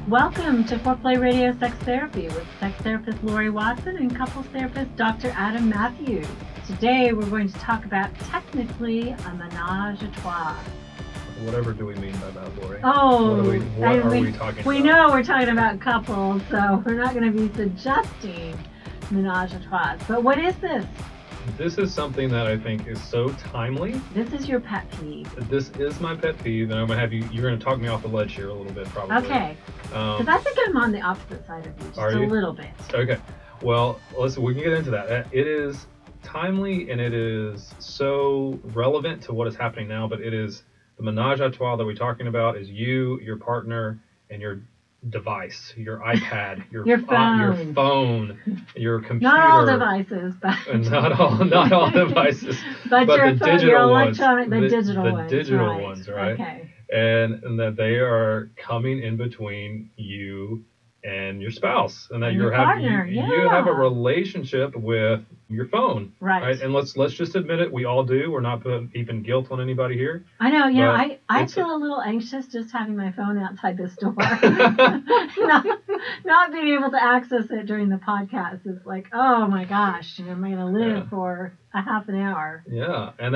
Welcome to Foreplay Radio Sex Therapy with sex therapist Laurie Watson and couples therapist Dr. Adam Matthews. Today we're going to talk about technically a menage a trois. Whatever do we mean by that, Laurie? Oh, what are we talking about? We know we're talking about couples, so we're not going to be suggesting menage a trois. But what is this? This is something that I think is so timely. This is your pet peeve. This is my pet peeve, and I'm gonna have you're going to talk me off the ledge here a little bit, probably. Okay. Because I think I'm on the opposite side of you, just a little bit. Okay. Well, listen, we can get into that. It is timely, and it is so relevant to what is happening now, but it is the menage a trois that we're talking about is you, your partner, and your device, your iPad, your phone, your computer. Not all devices, but not all devices, but the digital ones. The digital ones, right? Okay. And that they are coming in between you and your spouse, and that you have a relationship with your phone, right? And let's just admit it, we all do. We're not putting even guilt on anybody here. I know, I feel a little anxious just having my phone outside this door, not being able to access it during the podcast. It's like, oh my gosh, am I going to live for a half an hour? Yeah, and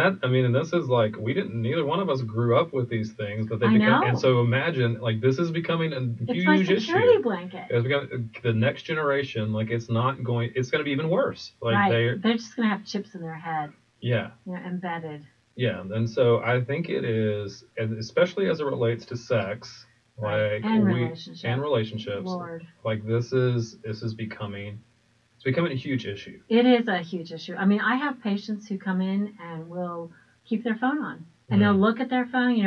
this is like neither one of us grew up with these things, but they become, and so imagine like this is becoming a huge issue. It's my security blanket. It's become, the next generation, like it's going to be even worse. Like they're just going to have chips in their head. Yeah. Embedded. Yeah, and so I think it is, especially as it relates to sex, and relationships. Lord. Like this is becoming. It's becoming a huge issue. It is a huge issue. I mean, I have patients who come in and will keep their phone on. And they'll look at their phone,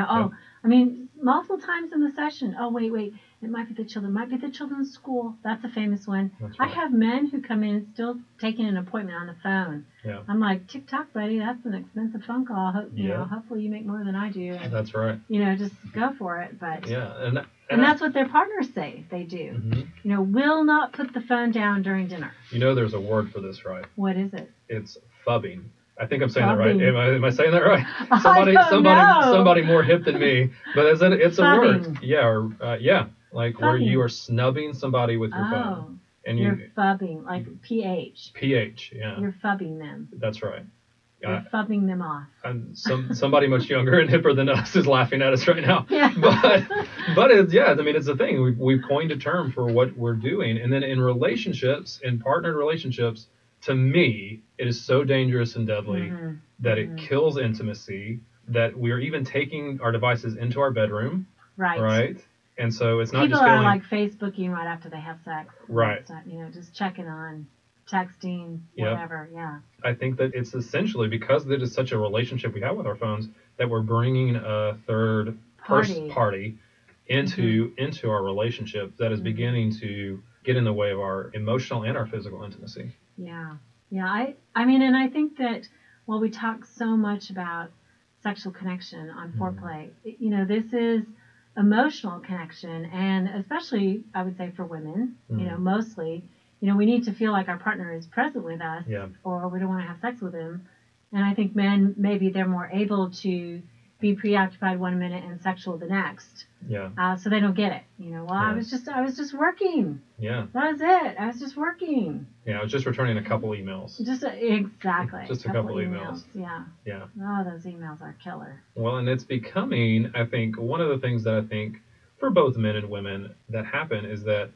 I mean, multiple times in the session. Oh, wait, it might be the children. Might be the children's school. That's a famous one. That's right. I have men who come in still taking an appointment on the phone. Yeah. I'm like, tick-tock, buddy, that's an expensive phone call. Hopefully you make more than I do. And, that's right. Just go for it. But yeah, and that's what their partners say they do. Mm-hmm. Will not put the phone down during dinner. There's a word for this, right? What is it? It's phubbing. I think I'm saying that right. Am I saying that right? Somebody somebody more hip than me. But it's a phubbing. word. Yeah, like phubbing. Where you are snubbing somebody with your phone. And you're phubbing, like pH. pH, yeah. You're phubbing them. That's right. You're phubbing them off. And somebody much younger and hipper than us is laughing at us right now. Yeah. But it's a thing. We've coined a term for what we're doing. And then in relationships, in partnered relationships, to me, it is so dangerous and deadly that it kills intimacy, that we are even taking our devices into our bedroom. Right. And so it's not people just are like Facebooking right after they have sex. Right. Just checking on, texting, whatever. Yeah. I think that it's essentially because it is such a relationship we have with our phones that we're bringing a third party into our relationship that is beginning to get in the way of our emotional and our physical intimacy. Yeah. And I think that while we talk so much about sexual connection on foreplay, this is emotional connection, and especially I would say for women, mostly, we need to feel like our partner is present with us, or we don't want to have sex with him. And I think men, maybe they're more able to be preoccupied one minute and sexual the next. Yeah. So they don't get it. I was just working. Yeah. That was it. I was just working. Yeah, I was just returning a couple emails. Exactly. Just a couple emails. Yeah. Yeah. Oh, those emails are killer. Well, and it's becoming, I think, one of the things that I think for both men and women that happen is that,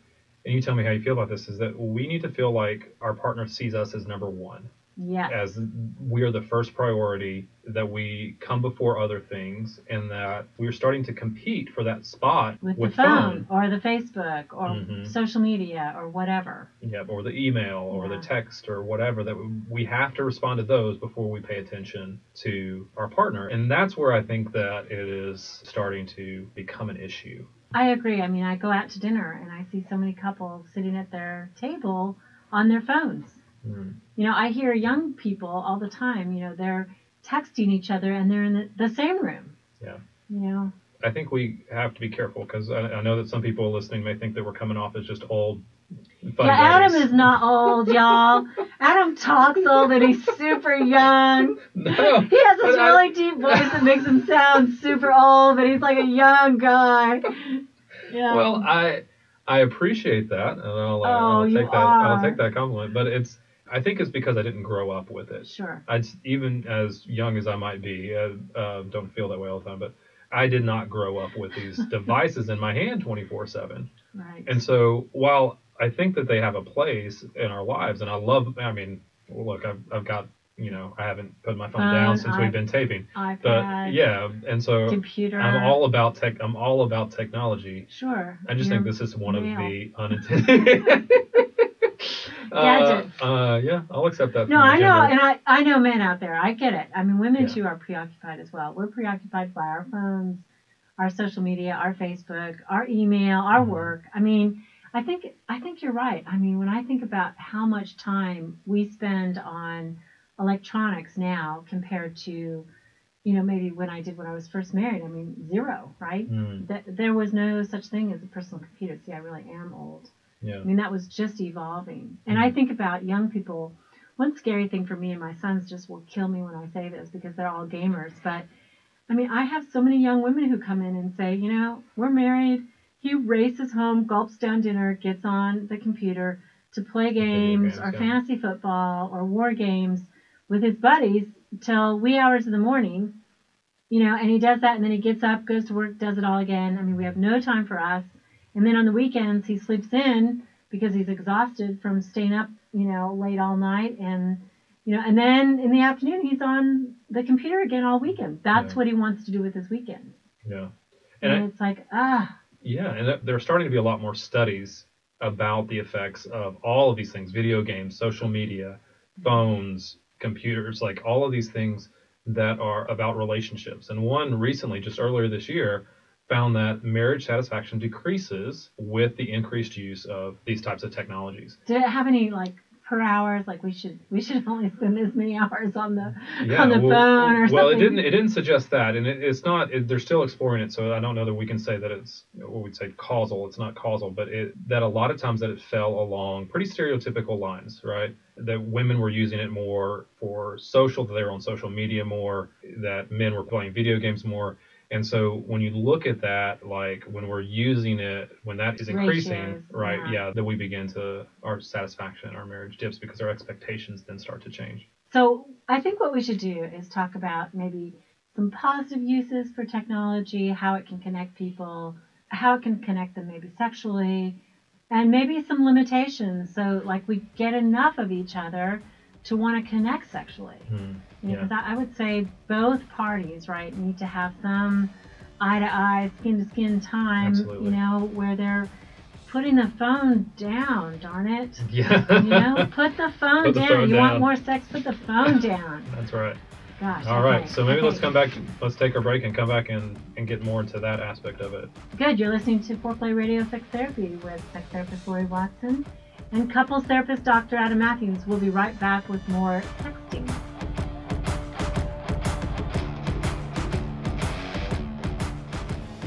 and you tell me how you feel about this, is that we need to feel like our partner sees us as number one. Yes. As we are the first priority, that we come before other things, and that we're starting to compete for that spot with the phone or the Facebook or social media or whatever. Yeah, or the email or the text or whatever, that we have to respond to those before we pay attention to our partner. And that's where I think that it is starting to become an issue. I agree. I mean, I go out to dinner and I see so many couples sitting at their table on their phones. I hear young people all the time, they're texting each other and they're in the same room. Yeah. I think we have to be careful because I know that some people listening may think that we're coming off as just old. Adam is not old, y'all. Adam talks old and he's super young. No, he has this really deep voice that makes him sound super old, but he's like a young guy. Yeah. Well, I appreciate that, and Oh, you I'll take are. that compliment. But I think it's because I didn't grow up with it. Sure. Even as young as I might be, don't feel that way all the time. But I did not grow up with these devices in my hand 24/7. Right. And so while I think that they have a place in our lives, and I love, I mean, look, I've got, I haven't put my phone down since we've been taping. iPad, But yeah, and so computer. I'm all about tech. I'm all about technology. Sure. I just think this is one male. of the unintended. Gadgets. Yeah, I'll accept that. No, I know, and I know men out there. I get it. I mean, women too are preoccupied as well. We're preoccupied by our phones, our social media, our Facebook, our email, our work. I mean, I think you're right. I mean, when I think about how much time we spend on electronics now compared to, maybe when I was first married, I mean, zero, right? There was no such thing as a personal computer. See, I really am old. Yeah. I mean, that was just evolving. And I think about young people. One scary thing for me, and my sons just will kill me when I say this because they're all gamers, but I mean, I have so many young women who come in and say, we're married. He races home, gulps down dinner, gets on the computer to play games or fantasy football or war games with his buddies till wee hours of the morning, and he does that and then he gets up, goes to work, does it all again. I mean, we have no time for us. And then on the weekends, he sleeps in because he's exhausted from staying up, late all night. And, and then in the afternoon, he's on the computer again all weekend. That's what he wants to do with his weekend. Yeah. And it's like, Yeah, and there are starting to be a lot more studies about the effects of all of these things, video games, social media, phones, computers, like all of these things that are about relationships. And one recently, just earlier this year, found that marriage satisfaction decreases with the increased use of these types of technologies. Did it have any per hours? Like we should only spend this many hours on the phone or something? Well, it didn't suggest that, and it's not. They're still exploring it, so I don't know that we can say that it's what we'd say causal. It's not causal, but that a lot of times that it fell along pretty stereotypical lines, right? That women were using it more for social, that they were on social media more, that men were playing video games more. And so when you look at that, like when we're using it, when that is increasing, right, then we begin our satisfaction, our marriage dips because our expectations then start to change. So I think what we should do is talk about maybe some positive uses for technology, how it can connect people, how it can connect them maybe sexually, and maybe some limitations. So like we get enough of each other to want to connect sexually. Because I would say both parties, right, need to have some eye-to-eye, skin-to-skin time, Absolutely. Where they're putting the phone down, darn it. Yeah. Put the phone down. You want more sex, put the phone down. That's right. Gosh. All right, so maybe let's come back, let's take our break and come back and get more into that aspect of it. Good, you're listening to Foreplay Radio Sex Therapy with sex therapist Laurie Watson and couples therapist Dr. Adam Matthews. We'll be right back with more texting.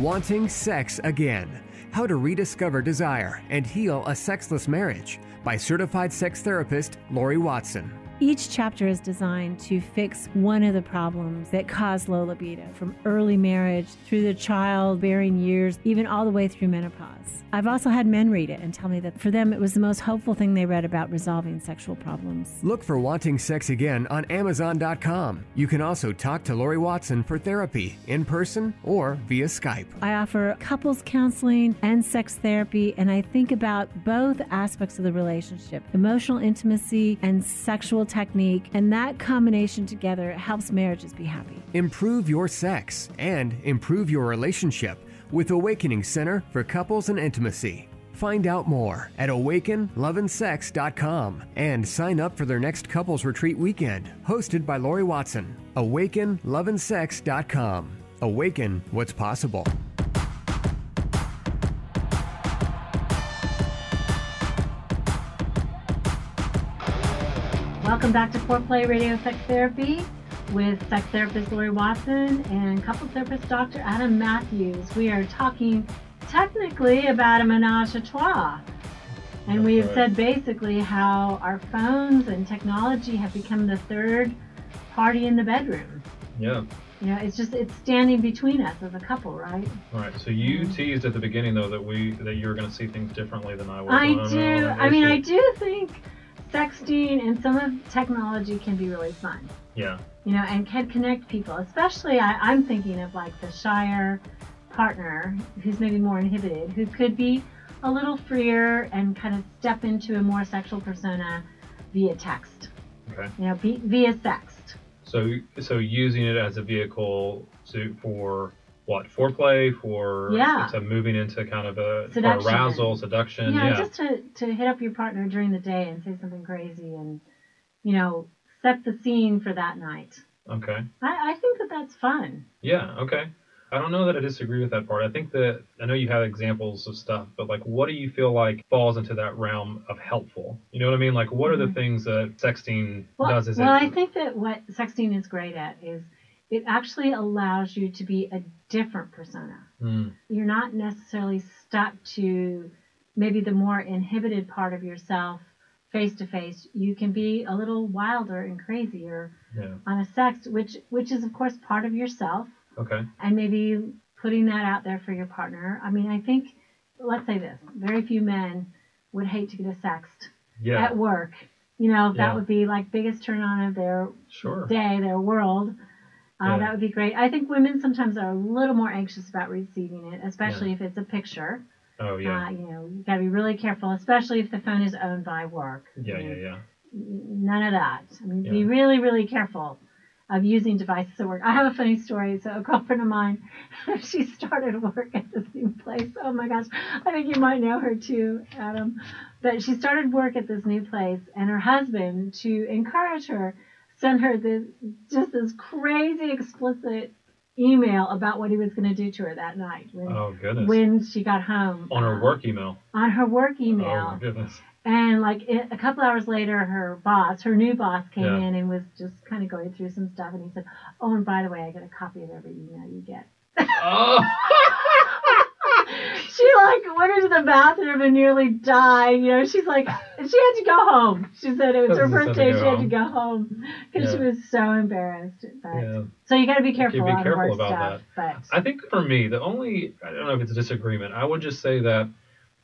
Wanting sex again. How to rediscover desire and heal a sexless marriage by certified sex therapist Laurie Watson. Each chapter is designed to fix one of the problems that cause low libido, from early marriage through the childbearing years, even all the way through menopause. I've also had men read it and tell me that for them it was the most hopeful thing they read about resolving sexual problems. Look for Wanting Sex Again on Amazon.com. You can also talk to Laurie Watson for therapy in person or via Skype. I offer couples counseling and sex therapy, and I think about both aspects of the relationship, emotional intimacy and sexual technique, and that combination together helps marriages be happy. Improve your sex and improve your relationship with Awakening Center for Couples and Intimacy. Find out more at awakenloveandsex.com and sign up for their next couples retreat weekend, hosted by Laurie Watson. awakenloveandsex.com. Awaken what's possible. Welcome back to Foreplay Radio Sex Therapy with sex therapist Laurie Watson and couples therapist Dr. Adam Matthews. We are talking technically about a menage a trois. And we've said basically how our phones and technology have become the third party in the bedroom. Yeah. It's standing between us as a couple, right? Right. So you teased at the beginning though that you were going to see things differently than I was. I do think sexting and some of technology can be really fun. Yeah. And can connect people. Especially, I'm thinking of like the shyer partner who's maybe more inhibited, who could be a little freer and kind of step into a more sexual persona via text. Okay. Via sext. So using it as a vehicle for what? Foreplay, to moving into kind of a arousal, seduction. Yeah, just to hit up your partner during the day and say something crazy and, set the scene for that night. Okay. I think that's fun. Yeah, okay. I don't know that I disagree with that part. I know you have examples of stuff, but like, what do you feel like falls into that realm of helpful? You know what I mean? Like, what are the things that sexting does? I think that what sexting is great at is it actually allows you to be a different persona. You're not necessarily stuck to maybe the more inhibited part of yourself face to face. You can be a little wilder and crazier on a sext, which is of course part of yourself. Okay. And maybe putting that out there for your partner. I mean, I think, let's say this, very few men would hate to get a sext at work. That would be like biggest turn on of their day, their world. That would be great. I think women sometimes are a little more anxious about receiving it, especially if it's a picture. Oh, yeah. You got to be really careful, especially if the phone is owned by work. Yeah. None of that. I mean, be really, really careful of using devices at work. I have a funny story. So a girlfriend of mine, she started work at this new place. Oh my gosh, I think you might know her too, Adam. But she started work at this new place, and her husband, to encourage her, sent her this crazy explicit email about what he was going to do to her that night. When she got home. On her work email. On her work email. Oh my goodness. And a couple hours later, her new boss came in and was just kind of going through some stuff. And he said, "Oh, and by the way, I get a copy of every email you get." Oh. She went into the bathroom and nearly died. She's like, she had to go home. She said it was her first day. She had to go home because she was so embarrassed. So you got to be careful. Be careful about that. I think for me, I don't know if it's a disagreement. I would just say that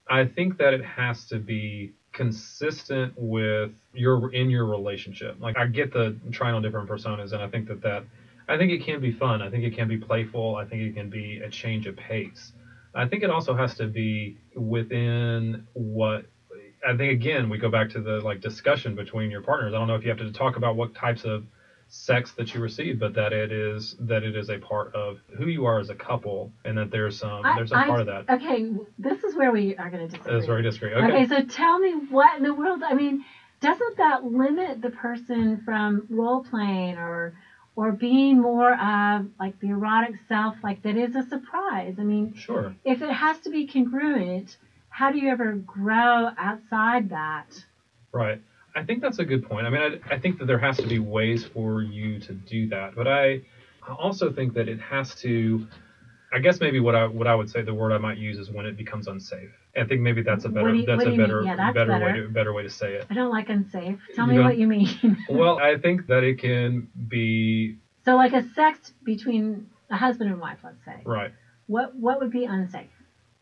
I think that it has to be consistent with your relationship. Like, I get the trying on different personas, and I think I think it can be fun. I think it can be playful. I think it can be a change of pace. I think it also has to be within what, I think, again, we go back to the discussion between your partners. I don't know if you have to talk about what types of sex that you receive, but that it is a part of who you are as a couple, and that there's some part of that. Okay, this is where we are going to disagree. That's where we disagree. Okay, so tell me what in the world, I mean, doesn't that limit the person from role playing or being more of like the erotic self, like that is a surprise? I mean, sure. If it has to be congruent, how do you ever grow outside that? Right. I think that's a good point. I mean, I think that there has to be ways for you to do that, but I also think that it has to. I guess maybe what I would say, the word I might use is when it becomes unsafe. I think maybe that's a better way to say it. I don't like unsafe. Tell me what you mean. Well, I think that it can be. So like a sex between a husband and wife, let's say. Right. What would be unsafe?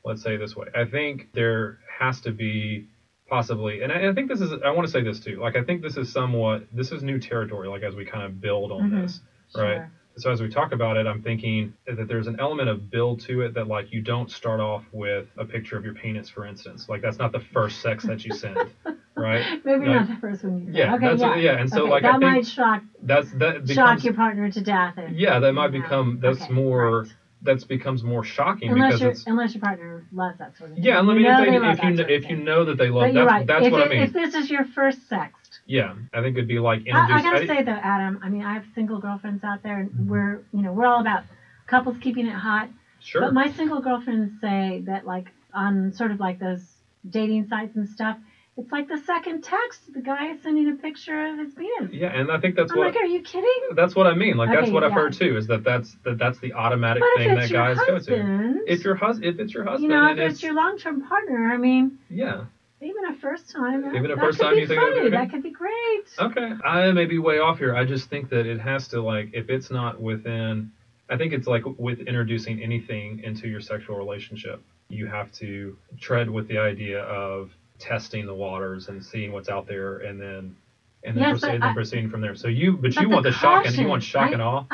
Let's say it this way. I think there has to be possibly, and I think I want to say this too. Like, I think this is new territory. Like, as we kind of build on this, right? Sure. So as we talk about it, I'm thinking that there's an element of build to it, that like you don't start off with a picture of your penis, for instance. Like, that's not the first sex that you send, right? Maybe not the first one you send. Yeah, okay, and so like that I think might shock your partner to death. That might become that becomes more shocking unless your partner loves that sort of thing. Yeah, and if you know that they love that, that's what I mean. If this is your first sex. Yeah, I think it'd be like I gotta say though, Adam, I mean, I have single girlfriends out there, and we're all about couples keeping it hot. Sure. But my single girlfriends say that, like, on sort of like those dating sites and stuff, it's like the second text, the guy is sending a picture of his penis. Yeah, and I think that's I'm like, are you kidding? That's what I mean. Like, that's what I've heard too, is that's the automatic thing that guys go to. If it's your husband, if it's your long-term partner, I mean. Yeah. Even a first time. You think funny. That could be great. Okay. I may be way off here. I just think that it has to, like, if it's not within, I think it's like with introducing anything into your sexual relationship, you have to tread with the idea of testing the waters and seeing what's out there, and then Yes, proceeding from there. So you but want the shock and you want shock and awe.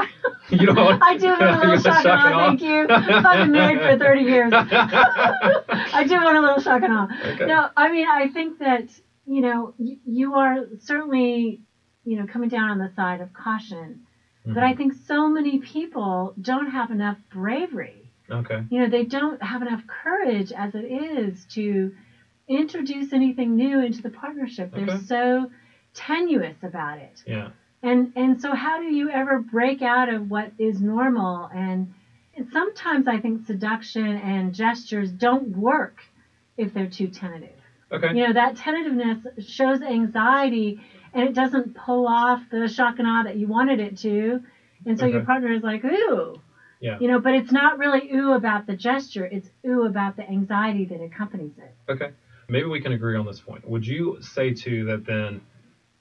You don't want, I do want a little shock and awe, thank you. I've been married for 30 years. I do want a little shock and awe. Okay. No, I mean, I think that, you are certainly, coming down on the side of caution. Mm-hmm. But I think so many people don't have enough bravery. Okay. They don't have enough courage as it is to introduce anything new into the partnership. Okay. They're so tenuous about it. Yeah. And so how do you ever break out of what is normal? And sometimes I think seduction and gestures don't work if they're too tentative. Okay. That tentativeness shows anxiety, and it doesn't pull off the shock and awe that you wanted it to. And so your partner is like, ooh. Yeah. But it's not really ooh about the gesture. It's ooh about the anxiety that accompanies it. Okay. Maybe we can agree on this point. Would you say, too, that then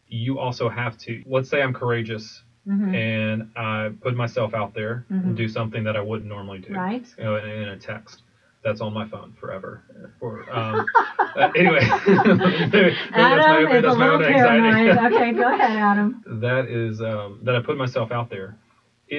you also have to, let's say I'm courageous and I put myself out there and do something that I wouldn't normally do. Right. In a text. That's on my phone forever. Anyway. Adam is a little paranoid. Okay, go ahead, Adam. That is, that I put myself out there.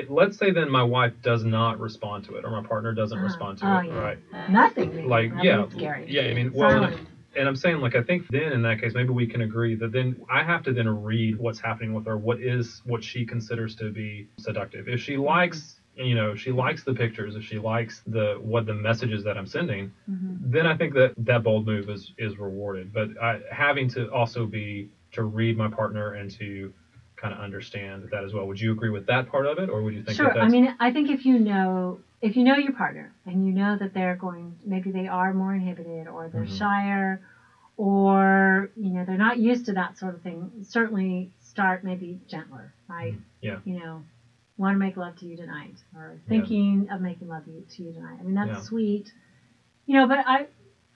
Let's say then my wife does not respond to it, or my partner doesn't respond to it, right? Nothing. Like, That's scary. Yeah, I mean, well, and I'm saying, like, I think then in that case, maybe we can agree that then I have to then read what's happening with her, what she considers to be seductive. If she likes, she likes the pictures, if she likes the messages that I'm sending, then I think that bold move is rewarded. But having to also to read my partner and to kind of understand that as well. Would you agree with that part of it, or would you think sure. that's... I mean, I think if you know your partner and you know that maybe they are more inhibited, or they're shyer, or they're not used to that sort of thing, certainly start maybe gentler, right? Yeah. Want to make love to you tonight, or thinking of making love to you tonight. I mean, that's sweet. But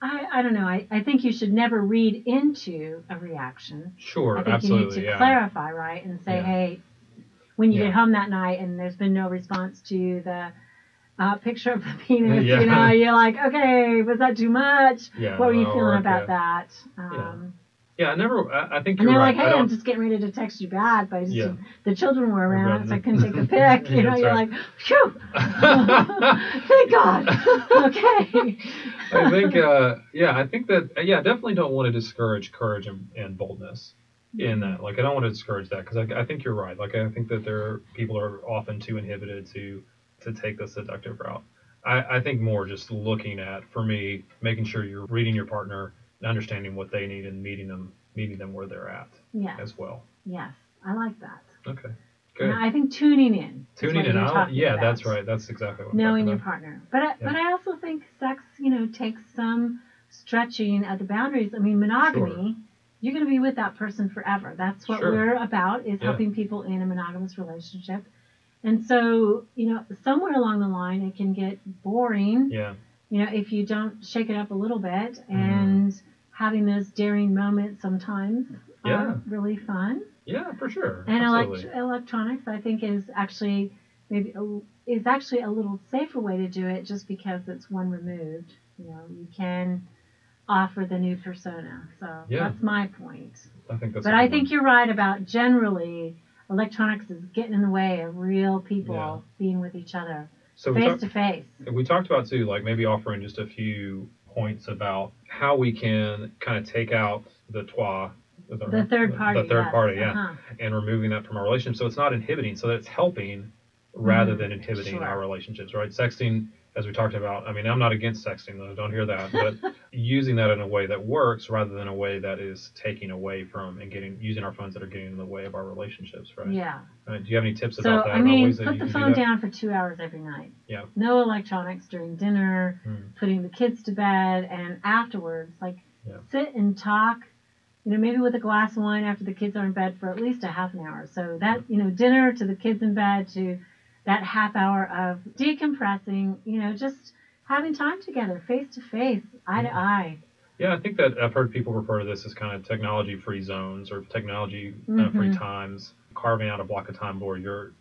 I don't know. I think you should never read into a reaction. Sure, I think absolutely, you need to clarify, right, and say, hey, when you get home that night and there's been no response to the picture of the penis, you're like, okay, was that too much? Yeah, what were you feeling about that? I think and you're they're right. like, hey, I'm just getting ready to text you back, but the children were around, so I couldn't take the pic. You're right. like, phew, thank God. Okay. I think definitely don't want to discourage courage and boldness in that. Like, I don't want to discourage that, because I think you're right. Like, I think that people are often too inhibited to take the seductive route. I think more just looking at, for me, making sure you're reading your partner, understanding what they need, and meeting them where they're at as well. Yes, I like that. Okay, good. And I think tuning in. That's right. That's exactly what knowing your partner. But I also think sex, takes some stretching of the boundaries. I mean, monogamy, you're going to be with that person forever. That's what we're about, is helping people in a monogamous relationship. And so, somewhere along the line, it can get boring. Yeah. If you don't shake it up a little bit, and having those daring moments sometimes are really fun. Yeah, for sure. And electronics, I think, is actually a little safer way to do it, just because it's one removed. You can offer the new persona. So that's my point. I think that's. But I think you're right about generally electronics is getting in the way of real people being with each other, face to face. We talked about too, like maybe offering just a few points about how we can kind of take out the trois. The third party, and removing that from our relationship, so it's not inhibiting, so that it's helping rather than inhibiting our relationships, right? Sexting, as we talked about, I mean, I'm not against sexting, though, don't hear that, but using that in a way that works rather than a way that is taking away from and using our phones that are getting in the way of our relationships, right? Yeah. Do you have any tips about that? So, I mean, put the phone down for 2 hours every night. Yeah. No electronics during dinner, putting the kids to bed, and afterwards, sit and talk. Maybe with a glass of wine after the kids are in bed for at least a half an hour. So that, dinner to the kids in bed to that half hour of decompressing, just having time together, face to face, eye to eye. Yeah, I think that I've heard people refer to this as kind of technology-free zones or technology-free times, carving out a block of time where you're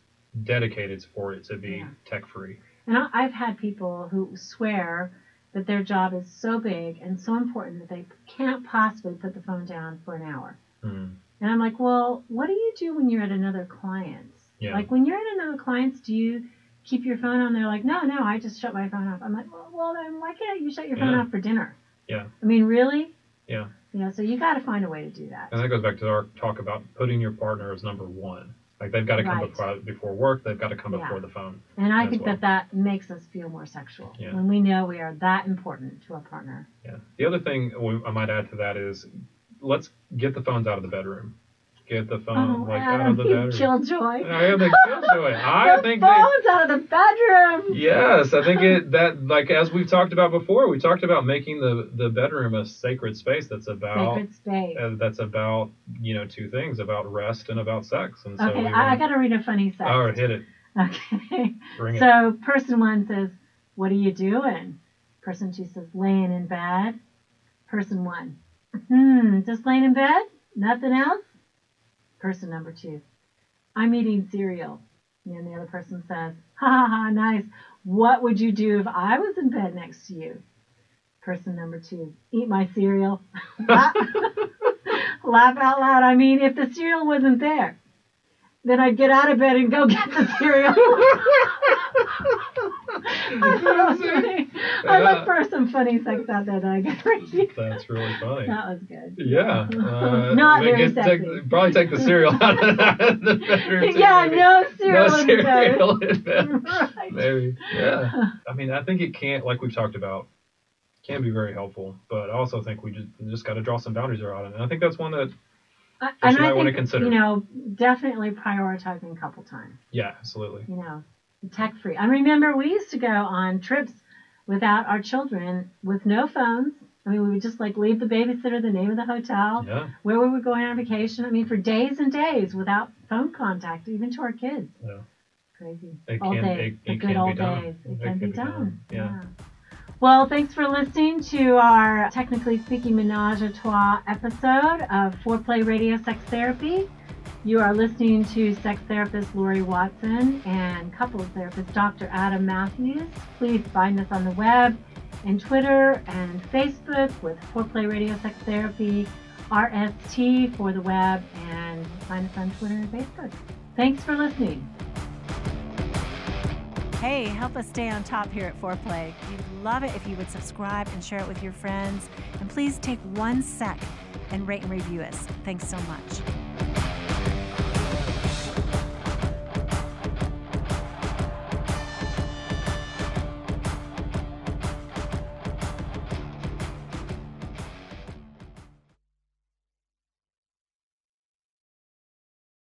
dedicated for it to be tech free. And I've had people who swear that their job is so big and so important that they can't possibly put the phone down for an hour. And I'm like, well, what do you do when you're at another client's? Yeah. Like when you're at another client's, do you keep your phone on? They're like, no, I just shut my phone off. I'm like, well then why can't you shut your phone off for dinner? Yeah. I mean, really? Yeah. So you got to find a way to do that. And that goes back to our talk about putting your partner as number one. Like they've got to come before work. They've got to come before the phone. And I think that makes us feel more sexual when we know we are that important to our partner. Yeah. The other thing I might add to that is let's get the phones out of the bedroom. Get the phone out of the bedroom. Killjoy. I am the killjoy. I think phones out of the bedroom. Yes, I think that as we've talked about before, we talked about making the bedroom a sacred space that's about two things, about rest and about sex. And so I got to read a funny sex. Oh, hit it. Okay. Bring it. So person 1 says, "What are you doing?" Person 2 says, "Laying in bed." Person 1, just laying in bed? Nothing else? Person number 2, "I'm eating cereal." And the other person says, "Ha ha ha, nice. What would you do if I was in bed next to you?" Person number 2, "Eat my cereal." Laugh out loud. I mean, if the cereal wasn't there, then I'd get out of bed and go get the cereal. I look for some funny sex out there that I can read. That's really funny. That was good. Yeah. Not very sexy. Probably take the cereal out of the bedroom. Yeah, no cereal in bed. Right. Maybe. Yeah. I mean, I think it can't, like we've talked about, can be very helpful, but I also think we just got to draw some boundaries around it. And I think that's one that you might want to consider. Definitely prioritizing couple time. Yeah, absolutely. Tech free. I remember we used to go on trips without our children with no phones. I mean, we would just leave the babysitter, the name of the hotel, where we were going on vacation. I mean, for days and days without phone contact, even to our kids. Yeah. Crazy. It can be done. It can be done. Yeah. Well, thanks for listening to our Technically Speaking Menage a Trois episode of Foreplay Radio Sex Therapy. You are listening to sex therapist Laurie Watson and couples therapist Dr. Adam Matthews. Please find us on the web and Twitter and Facebook with Foreplay Radio Sex Therapy, RST for the web, and find us on Twitter and Facebook. Thanks for listening. Hey, help us stay on top here at Foreplay. We'd love it if you would subscribe and share it with your friends. And please take 1 sec and rate and review us. Thanks so much.